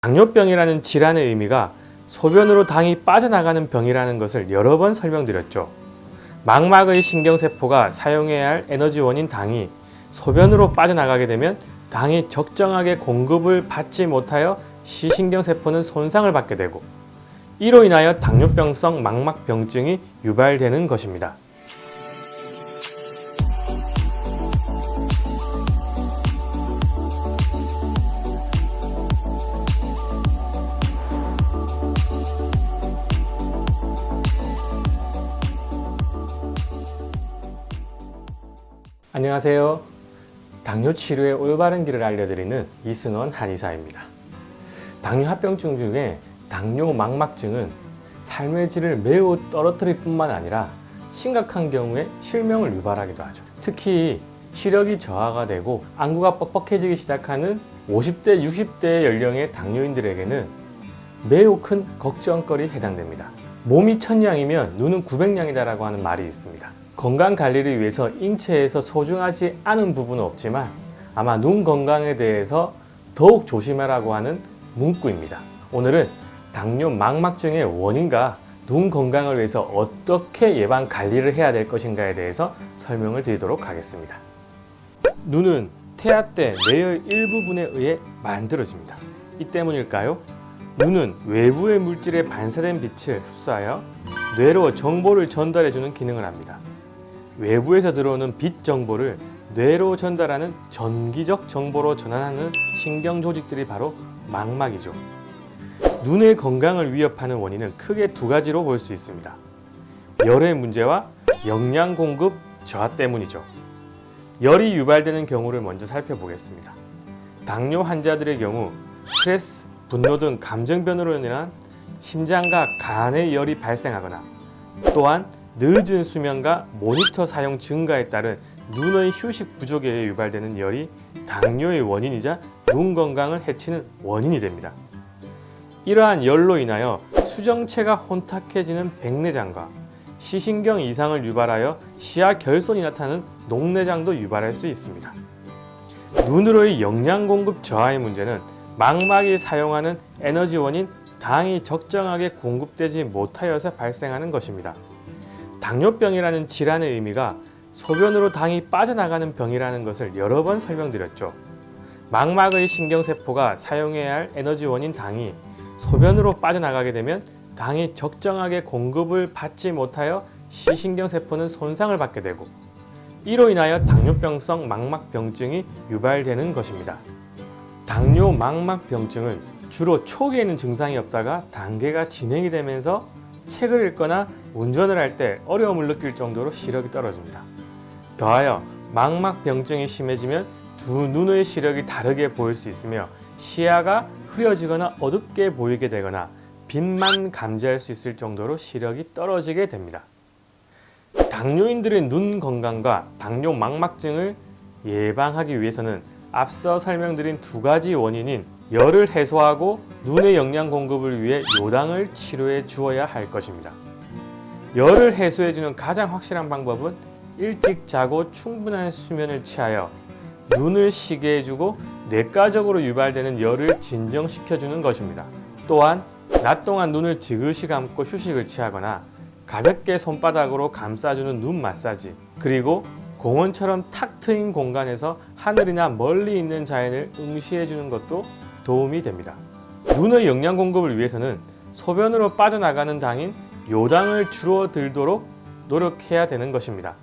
당뇨병이라는 질환의 의미가 소변으로 당이 빠져나가는 병이라는 것을 여러 번 설명드렸죠. 망막의 신경세포가 사용해야 할 에너지원인 당이 소변으로 빠져나가게 되면 당이 적정하게 공급을 받지 못하여 시신경세포는 손상을 받게 되고, 이로 인하여 당뇨병성 망막병증이 유발되는 것입니다. 안녕하세요. 당뇨 치료의 올바른 길을 알려드리는 이승원 한의사입니다. 당뇨 합병증 중에 당뇨 망막증은 삶의 질을 매우 떨어뜨릴 뿐만 아니라 심각한 경우에 실명을 유발하기도 하죠. 특히 시력이 저하가 되고 안구가 뻑뻑해지기 시작하는 50대, 60대 연령의 당뇨인들에게는 매우 큰 걱정거리에 해당됩니다. 몸이 1000냥이면 눈은 900냥이다 라고 하는 말이 있습니다. 건강 관리를 위해서 인체에서 소중하지 않은 부분은 없지만 아마 눈 건강에 대해서 더욱 조심하라고 하는 문구입니다. 오늘은 당뇨 망막증의 원인과 눈 건강을 위해서 어떻게 예방 관리를 해야 될 것인가에 대해서 설명을 드리도록 하겠습니다. 눈은 태아 때 뇌의 일부분에 의해 만들어집니다. 이 때문일까요? 눈은 외부의 물질에 반사된 빛을 흡수하여 뇌로 정보를 전달해주는 기능을 합니다. 외부에서 들어오는 빛 정보를 뇌로 전달하는 전기적 정보로 전환하는 신경 조직들이 바로 망막이죠. 눈의 건강을 위협하는 원인은 크게 두 가지로 볼 수 있습니다. 열의 문제와 영양 공급 저하 때문이죠. 열이 유발되는 경우를 먼저 살펴보겠습니다. 당뇨 환자들의 경우 스트레스, 분노 등 감정 변화로 인한 심장과 간의 열이 발생하거나, 또한 늦은 수면과 모니터 사용 증가에 따른 눈의 휴식 부족에 의해 유발되는 열이 당뇨의 원인이자 눈 건강을 해치는 원인이 됩니다. 이러한 열로 인하여 수정체가 혼탁해지는 백내장과 시신경 이상을 유발하여 시야 결손이 나타나는 녹내장도 유발할 수 있습니다. 눈으로의 영양 공급 저하의 문제는 망막이 사용하는 에너지원인 당이 적정하게 공급되지 못하여서 발생하는 것입니다. 당뇨병이라는 질환의 의미가 소변으로 당이 빠져나가는 병이라는 것을 여러 번 설명드렸죠. 망막의 신경세포가 사용해야 할 에너지원인 당이 소변으로 빠져나가게 되면 당이 적정하게 공급을 받지 못하여 시신경세포는 손상을 받게 되고, 이로 인하여 당뇨병성 망막병증이 유발되는 것입니다. 당뇨 망막병증은 주로 초기에는 증상이 없다가 단계가 진행이 되면서 책을 읽거나 운전을 할 때 어려움을 느낄 정도로 시력이 떨어집니다. 더하여 망막병증이 심해지면 두 눈의 시력이 다르게 보일 수 있으며 시야가 흐려지거나 어둡게 보이게 되거나 빛만 감지할 수 있을 정도로 시력이 떨어지게 됩니다. 당뇨인들의 눈 건강과 당뇨 망막증을 예방하기 위해서는 앞서 설명드린 두 가지 원인인 열을 해소하고 눈의 영양 공급을 위해 요당을 치료해 주어야 할 것입니다. 열을 해소해주는 가장 확실한 방법은 일찍 자고 충분한 수면을 취하여 눈을 쉬게 해주고 뇌과적으로 유발되는 열을 진정시켜주는 것입니다. 또한 낮 동안 눈을 지그시 감고 휴식을 취하거나 가볍게 손바닥으로 감싸주는 눈 마사지, 그리고 공원처럼 탁 트인 공간에서 하늘이나 멀리 있는 자연을 응시해주는 것도 도움이 됩니다. 눈의 영양 공급을 위해서는 소변으로 빠져나가는 당인 요당을 줄어들도록 노력해야 되는 것입니다.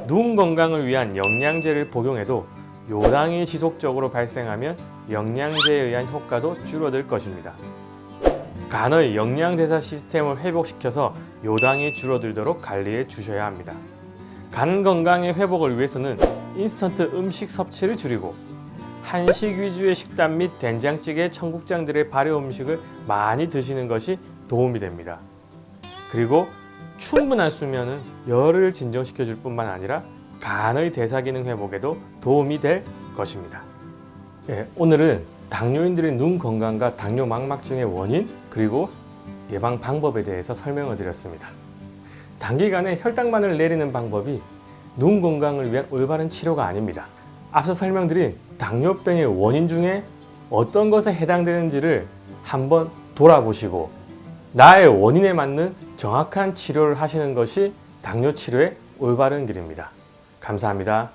눈 건강을 위한 영양제를 복용해도 요당이 지속적으로 발생하면 영양제에 의한 효과도 줄어들 것입니다. 간의 영양대사 시스템을 회복시켜서 요당이 줄어들도록 관리해 주셔야 합니다. 간 건강의 회복을 위해서는 인스턴트 음식 섭취를 줄이고 한식 위주의 식단 및 된장찌개, 청국장들의 발효 음식을 많이 드시는 것이 도움이 됩니다. 그리고 충분한 수면은 열을 진정시켜 줄 뿐만 아니라 간의 대사 기능 회복에도 도움이 될 것입니다. 오늘은 당뇨인들의 눈 건강과 당뇨 망막증의 원인 그리고 예방 방법에 대해서 설명을 드렸습니다. 단기간에 혈당만을 내리는 방법이 눈 건강을 위한 올바른 치료가 아닙니다. 앞서 설명드린 당뇨병의 원인 중에 어떤 것에 해당되는지를 한번 돌아보시고 나의 원인에 맞는 정확한 치료를 하시는 것이 당뇨 치료의 올바른 길입니다. 감사합니다.